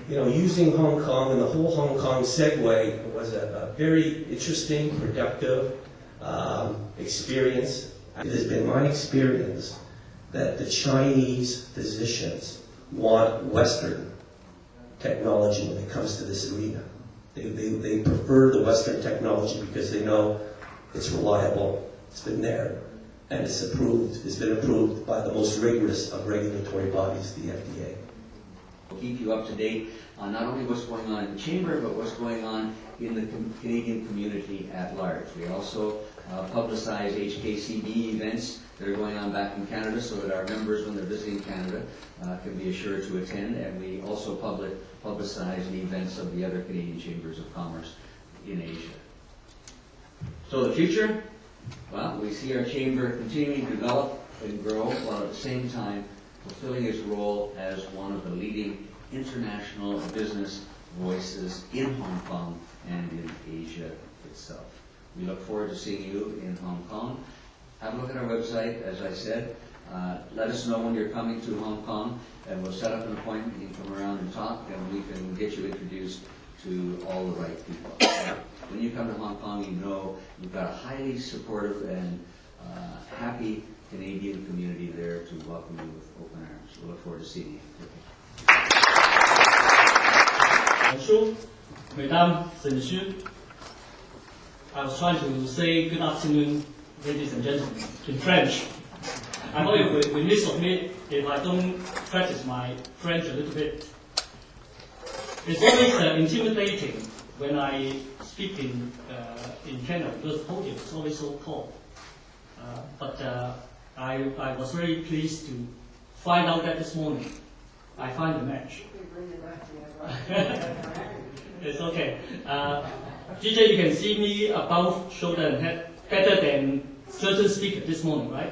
using Hong Kong and the whole Hong Kong segue was a very interesting, productive experience. It has been my experience that the Chinese physicians want Western technology when it comes to this arena. They prefer the Western technology because they know it's reliable, it's been there, and it's been approved by the most rigorous of regulatory bodies, the FDA. We'll keep you up to date on not only what's going on in the Chamber, but what's going on in the Canadian community at large. We also publicize HKCB events that are going on back in Canada so that our members, when they're visiting Canada, can be assured to attend. And we also publicize the events of the other Canadian Chambers of Commerce in Asia. So the future? Well, we see our Chamber continuing to develop and grow while at the same time fulfilling its role as one of the leading international business voices in Hong Kong and in Asia itself. We look forward to seeing you in Hong Kong. Have a look at our website, as I said. Let us know when you're coming to Hong Kong, and we'll set up an appointment. You can come around and talk, and we can get you introduced to all the right people. When you come to Hong Kong, you know you've got a highly supportive and happy Canadian community there to welcome you with open arms. We look forward to seeing you. Bonjour, mesdames et messieurs. I was trying to say good afternoon, ladies and gentlemen, in French. I know it will miss of me if I don't practice my French a little bit. It's always intimidating when I speak in Canada because the podium is always so tall. But I was very pleased to find out that this morning I find the match. It's okay. DJ, you can see me above shoulder and head better than certain speakers this morning, right?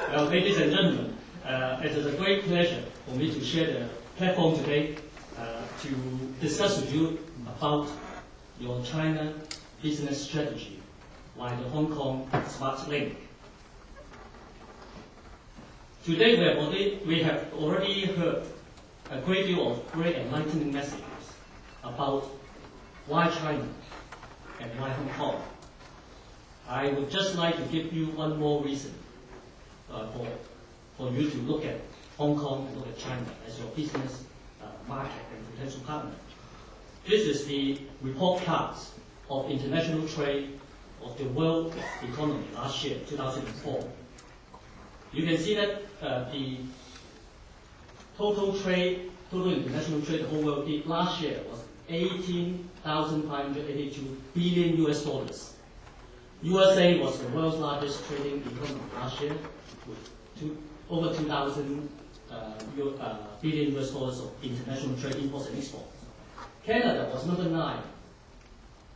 Well, ladies and gentlemen, it is a great pleasure for me to share the platform today to discuss with you about your China business strategy, like the Hong Kong Smart Link. Today we have already heard a great deal of very enlightening messages about why China and why Hong Kong. I would just like to give you one more reason for you to look at Hong Kong and look at China as your business market and potential partner. This is the report cards of international trade of the world economy last year, 2004. You can see that the total international trade the whole world did last year was 18,582 billion US dollars. USA was the world's largest trading economy last year with over 2,000 billion US dollars of international trade imports and exports. Canada was number 9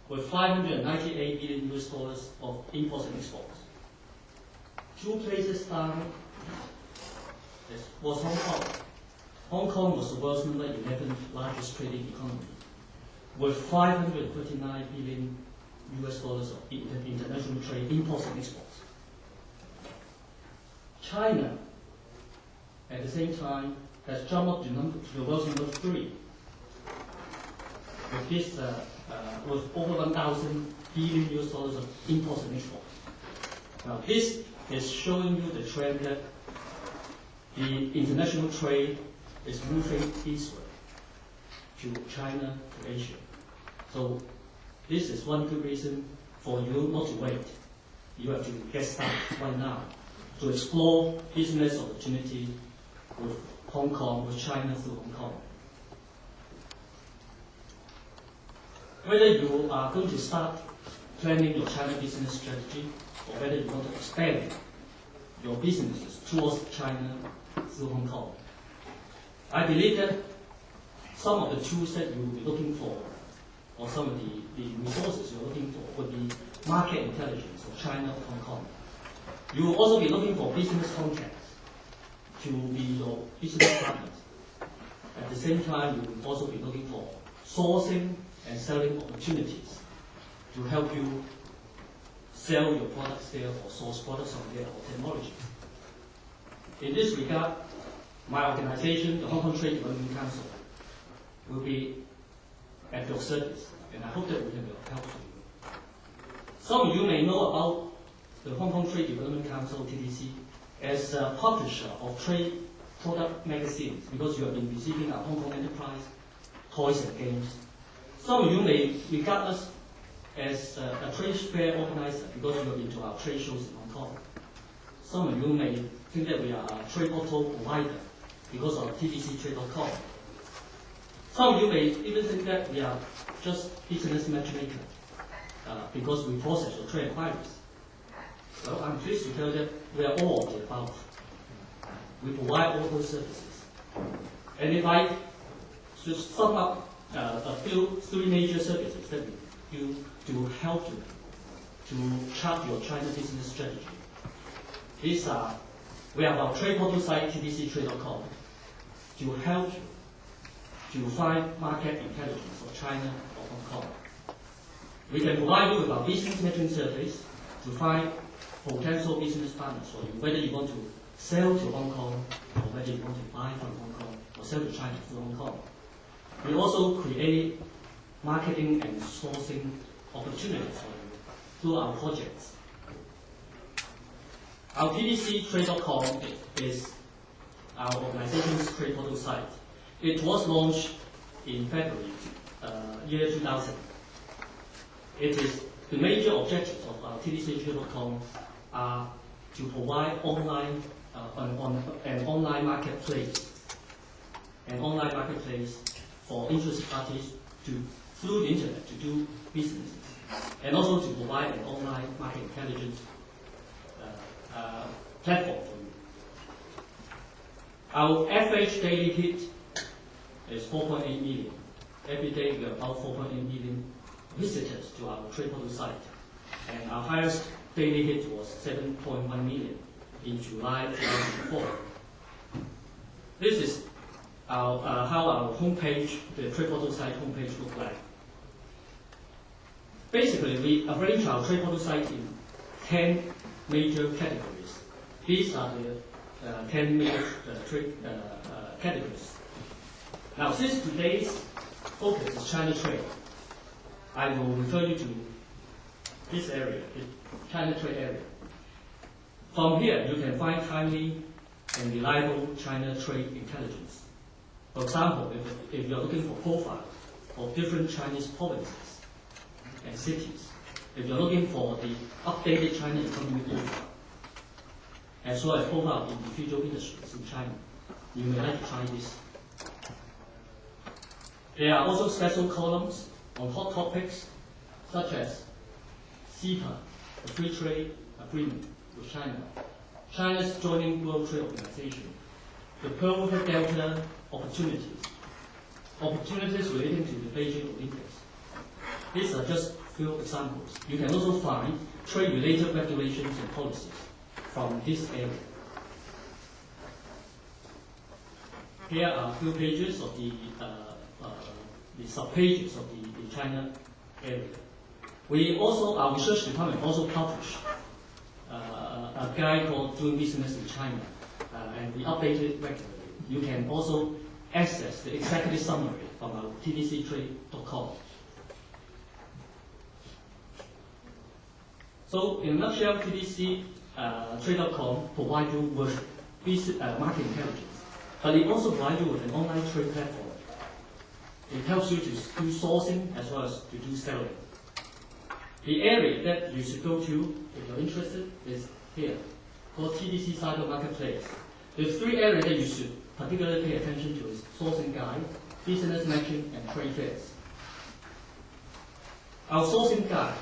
with 598 billion US dollars of imports and exports. 2 places down was Hong Kong. Hong Kong was the world's number 11 largest trading economy with 539 billion US dollars of international trade imports and exports. China, at the same time, has jumped up to the world's number 3 with this with over 1,000 billion US dollars of imports and exports. Now, this is showing you the trend that the international trade is moving eastward to China, to Asia. So this is one good reason for you not to wait. You have to get started right now to explore business opportunity with Hong Kong, with China through Hong Kong. Whether you are going to start planning your China business strategy or whether you want to expand your businesses towards China through Hong Kong, I believe that some of the tools that you will be looking for, or some of the resources you're looking for, would be market intelligence of China or Hong Kong. You will also be looking for business contacts to be your business partners. At the same time, you will also be looking for sourcing and selling opportunities to help you sell your products there or source products from there or technology. In this regard, my organization, the Hong Kong Trade Development Council, will be at your service, and I hope that we can be of help to you. Some of you may know about the Hong Kong Trade Development Council, TDC, as a publisher of trade product magazines, because you have been receiving our Hong Kong Enterprise, Toys and Games. Some of you may regard us as a trade fair organizer, because you have been to our trade shows in Hong Kong. Some of you may think that we are a trade portal provider, because of tdctrade.com. Some of you may even think that we are just business matchmaker, because we process your trade inquiries. Well, I'm pleased to tell you that we are all of the above. We provide all those services. And if I should sum up three major services that we do to help you to chart your China business strategy. These are, we have our trade portal site, tdctrade.com, to help you to find market intelligence for China or Hong Kong. We can provide you with our business matching service to find potential business partners for you, whether you want to sell to Hong Kong or whether you want to buy from Hong Kong or sell to China through Hong Kong. We also create marketing and sourcing opportunities for you through our projects. Our tdctrade.com is our organization's trade portal site. It was launched in February, year 2000. It is the major objectives of our tdctrade.com are to provide an online marketplace for interested parties to, through the internet, to do businesses, and also to provide an online market intelligence platform for you. Our average daily hit is 4.8 million. Every day we have about 4.8 million visitors to our trade portal site, and our highest daily hit was 7.1 million in July 2004. This is how our homepage, the trade portal site homepage, look like. Basically, we arrange our trade portal site in 10 major categories. These are the 10 major trade categories. Now, since today's focus is China trade, I will refer you to this area, the China trade area. From here, you can find timely and reliable China trade intelligence. For example, if you're looking for profiles of different Chinese provinces and cities, if you're looking for the updated China economic profile, as well as profile of individual industries in China, you may like to try this. There are also special columns on hot topics such as CEPA, the free trade agreement with China, China's joining World Trade Organization, the Pearl River Delta opportunities relating to the Beijing Olympics. These are just few examples. You can also find trade-related regulations and policies from this area. Here are a few pages of the sub-pages of the China area. We also, our research department also published a guide called Doing Business in China, and we update it regularly. You can also access the executive summary from our tdctrade.com. So, in a nutshell, tdctrade.com provides you with market intelligence, but it also provides you with an online trade platform. It helps you to do sourcing as well as to do selling. The area that you should go to, if you're interested, is here, called TDC Cyber Marketplace. The three areas that you should particularly pay attention to is sourcing guide, business matching, and trade fairs. Our sourcing guide,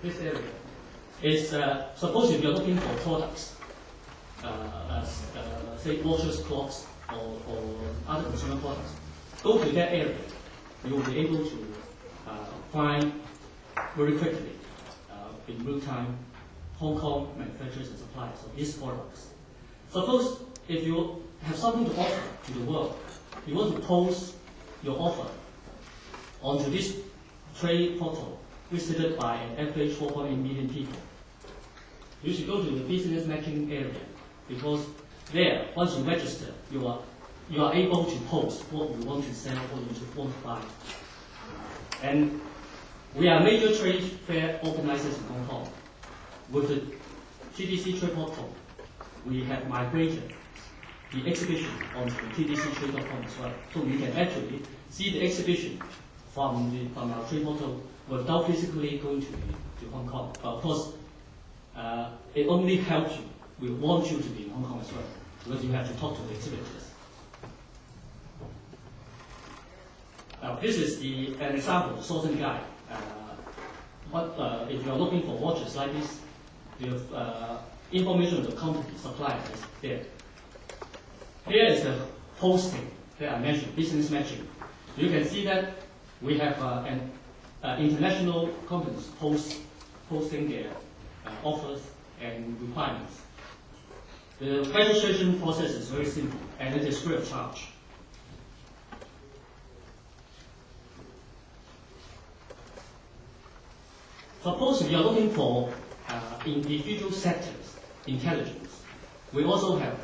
this area, is suppose if you're looking for products, say watches, clocks, or other consumer products, go to that area. You will be able to find very quickly, in real time, Hong Kong manufacturers and suppliers of these products. Suppose if you have something to offer to the world, you want to post your offer onto this trade portal visited by an average 4.8 million people. You should go to the business matching area, because There, once you register, you are able to post what you want to sell, what you want to buy. And we are major trade fair organizers in Hong Kong. With the TDC Trade Portal, we have migrated the exhibition onto the TDCtrade.com as well. So we can actually see the exhibition from our trade portal without physically going to Hong Kong. But of course, it only helps you. We want you to be in Hong Kong as well, because you have to talk to the exhibitors. Now, this is an example, sourcing guide. If you are looking for watches like this, you have information on the company, suppliers there. Here is the posting that I mentioned, business matching. You can see that we have international companies posting their offers and requirements. The registration process is very simple and it is free of charge. Suppose if you are looking for individual sectors intelligence, we also have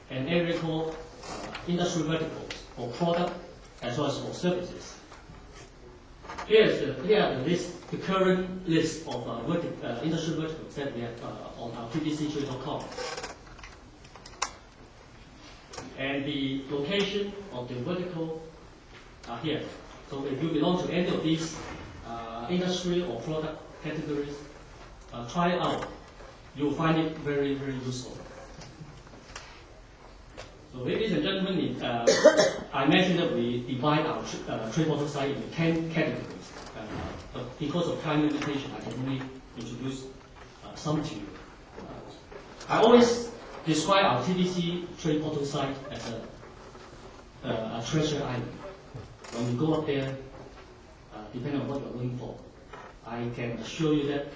an area called industry verticals for product as well as for services. Here are the current list of industry verticals that we have on our TDCtrade.com. And the location of the vertical are here. So if you belong to any of these industry or product categories, try it out. You'll find it very, very useful. So ladies and gentlemen, I mentioned that we divide our trade portal site into 10 categories. But because of time limitation, I can only introduce some to you. I always describe our TDC trade portal site as a treasure island. When you go up there, depending on what you're looking for, I can assure you that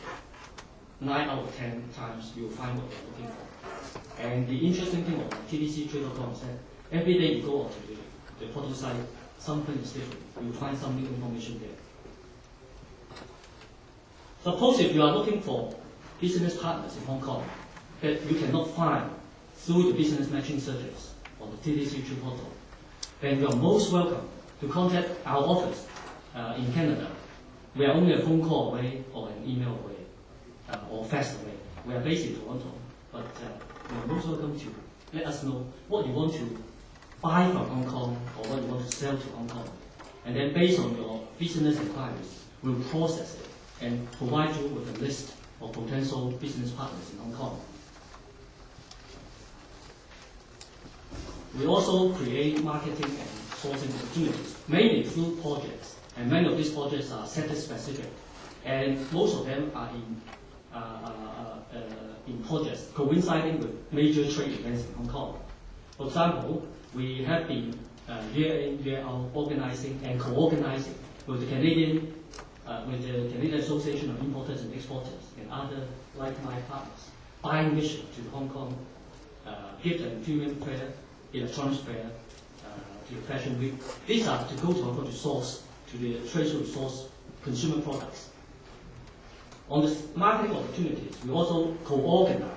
9 out of 10 times you'll find what you're looking for. And the interesting thing about TDCtrade.com is that every day you go onto the portal site, something is different. You'll find some new information there. Suppose if you are looking for business partners in Hong Kong that you cannot find through the business matching service on the TDC Trade Portal, then you are most welcome to contact our office in Canada. We are only a phone call away or an email away or fax away. We are based in Toronto, but you are most welcome to let us know what you want to buy from Hong Kong or what you want to sell to Hong Kong. And then based on your business inquiries, we'll process it and provide you with a list of potential business partners in Hong Kong. We also create marketing and sourcing opportunities, mainly through projects. And many of these projects are sector-specific. And most of them are in projects coinciding with major trade events in Hong Kong. For example, we have been year in, year out organizing and co-organizing with the Canadian Association of Importers and Exporters and other like-minded partners, buying mission to the Hong Kong gift and premium fair, electronics fair, to the fashion week. These are to go to Hong Kong to source, to the trade show to source consumer products. On the marketing opportunities, we also co-organize,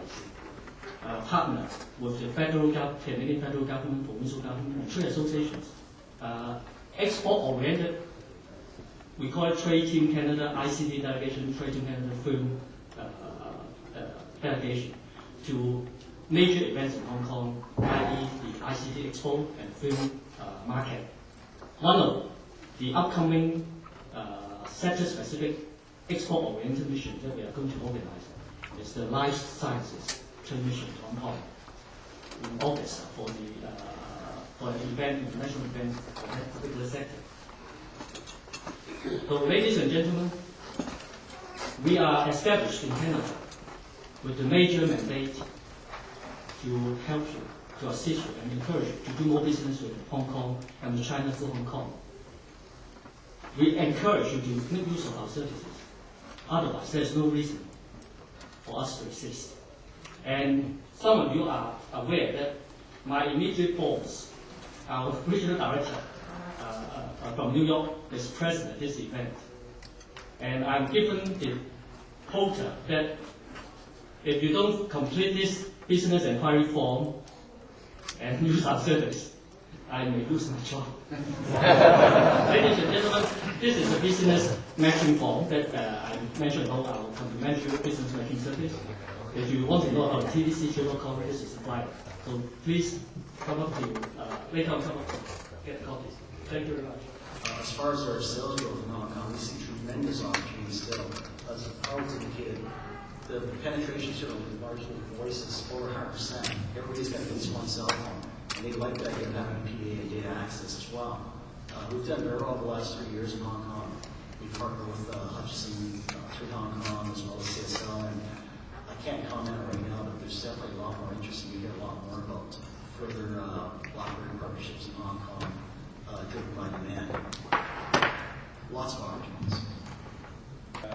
partner with the Canadian federal government, provincial government, and trade associations. Export-oriented, we call it Trade Team Canada, ICT delegation, Trade Team Canada film delegation to major events in Hong Kong, i.e. the ICT Expo and film market. One of the upcoming sector-specific export-oriented missions that we are going to organize is the Life Sciences Trade Mission to Hong Kong in August for an event, international event for that particular sector. So, ladies and gentlemen, we are established in Canada with the major mandate to help you, to assist you, and encourage you to do more business with Hong Kong and with China through Hong Kong. We encourage you to make use of our services. Otherwise, there's no reason for us to resist. And some of you are aware that my immediate boss, our regional director from New York, is present at this event. And I'm given the quota that if you don't complete this business inquiry form and use our service, I may lose my job. Ladies and gentlemen, this is a business matching form that I mentioned about our complimentary business matching service. If you want to know about TVC cable cover, this is applied. So please come up to later on, come up to get copies. Thank you very much. As far as our sales go in Hong Kong, we see tremendous opportunities still. As Howard's indicated, the penetration should have largely voice is over 100%. Everybody's got at least one cell phone, and they like the idea of having PA and data access as well. We've done very well the last 3 years in Hong Kong. We partner with Hutchison through Hong Kong as well as CSL, and I can't comment right now, but there's definitely a lot more interest, and we hear a lot more about further operating partnerships in Hong Kong driven by demand. Lots of opportunities.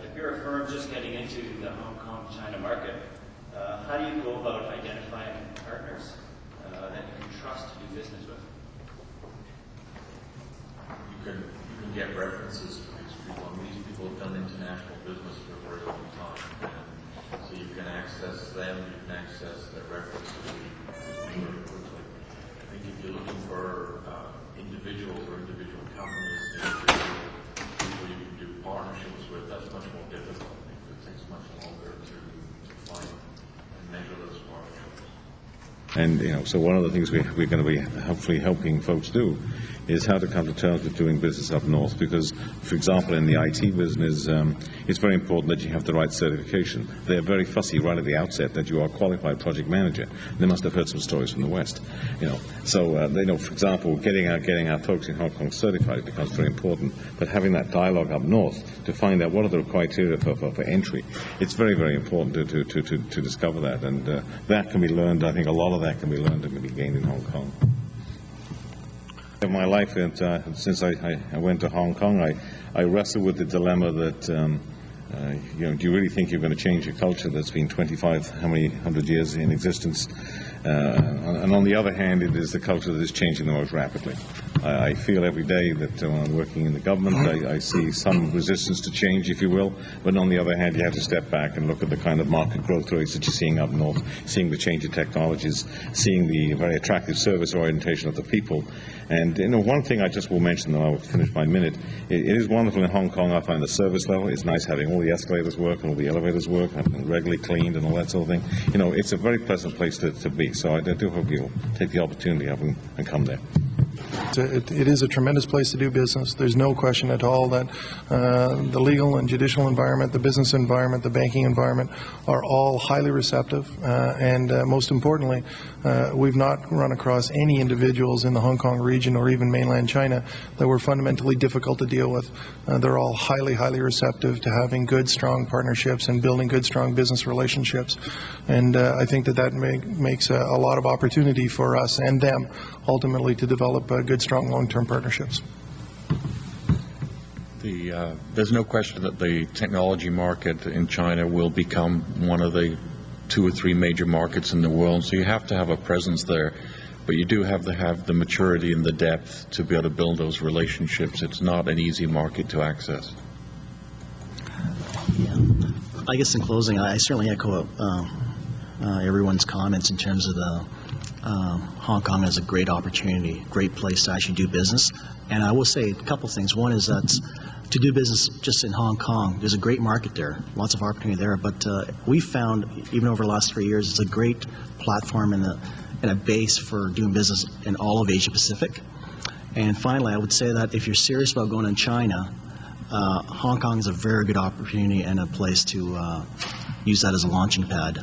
If you're a firm just getting into the Hong Kong, China market, how do you go about identifying partners that you can trust to do business with? You can get references to these people. I mean, these people have done international business for a very long time, and so you can access them. You can access their references very quickly. I think if you're looking for individuals or individual companies, individual people you can do partnerships with, that's much more difficult. I think it takes much longer to find and measure those partnerships. And so one of the things we're going to be hopefully helping folks do is how to come to terms with doing business up north, because, for example, in the IT business, it's very important that you have the right certification. They're very fussy right at the outset that you are a qualified project manager. They must have heard some stories from the West, So they know, for example, getting our folks in Hong Kong certified becomes very important. But having that dialogue up north to find out what are the criteria for entry, it's very, very important to discover that, and that can be learned. I think a lot of that can be learned and can be gained in Hong Kong. In my life, since I went to Hong Kong, I wrestled with the dilemma that, do you really think you're going to change a culture that's been 100 years in existence? And on the other hand, it is the culture that is changing the most rapidly. I feel every day that when I'm working in the government, I see some resistance to change, if you will, but on the other hand, you have to step back and look at the kind of market growth rates that you're seeing up north, seeing the change in technologies, seeing the very attractive service orientation of the people. And one thing I just will mention, and I'll finish my minute, it is wonderful in Hong Kong. I find the service level. It's nice having all the escalators work and all the elevators work, having them regularly cleaned and all that sort of thing. It's a very pleasant place to be. So I do hope you'll take the opportunity of and come there. It is a tremendous place to do business. There's no question at all that the legal and judicial environment, the business environment, the banking environment are all highly receptive. And most importantly, we've not run across any individuals in the Hong Kong region or even mainland China that were fundamentally difficult to deal with. They're all highly, highly receptive to having good, strong partnerships and building good, strong business relationships. And I think that makes a lot of opportunity for us and them ultimately to develop good, strong, long-term partnerships. There's no question that the technology market in China will become one of the 2 or 3 major markets in the world, so you have to have a presence there, but you do have to have the maturity and the depth to be able to build those relationships. It's not an easy market to access. Yeah. I guess in closing, I certainly echo everyone's comments in terms of the Hong Kong as a great opportunity, great place to actually do business. And I will say a couple things. One is that to do business just in Hong Kong, there's a great market there, lots of opportunity there. But we found, even over the last 3 years, it's a great platform and a base for doing business in all of Asia Pacific. And finally, I would say that if you're serious about going to China, Hong Kong is a very good opportunity and a place to use that as a launching pad.